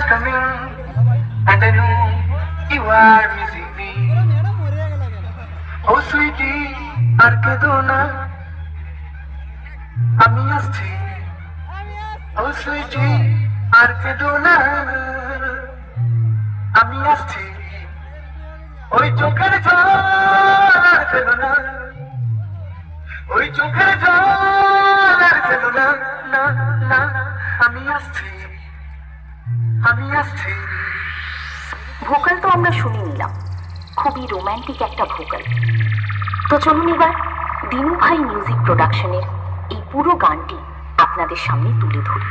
coming, and I know you are missing me. Oh sweetie, আর কেঁদো না, আমি আসছি। Oh sweetie, আর কেঁদো না, আমি আসছি। ওই চোখের জল আর ফেলো না, ওই চোখের জল আর ফেলো না, না না, আমি আসছি, আমি আসছি। ভোকাল তো আমরা শুনে নিলাম, খুবই রোম্যান্টিক একটা ভোকাল। তো চলুন এবার দিনু ভাই মিউজিক প্রোডাকশনের এই পুরো গানটি আপনাদের সামনে তুলে ধরি।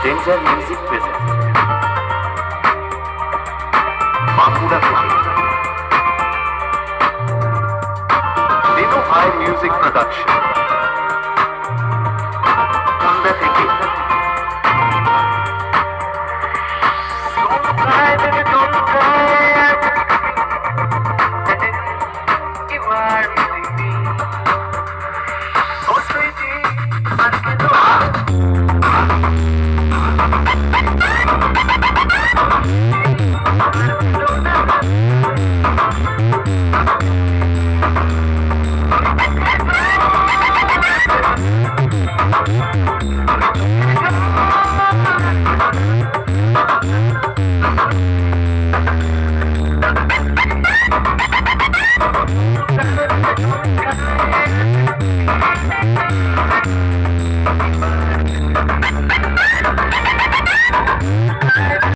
ডেঞ্জার মিউজিক প্রেজেন্ট বাঁকুড়া থেকে দিনু ভাই মিউজিক প্রোডাকশন।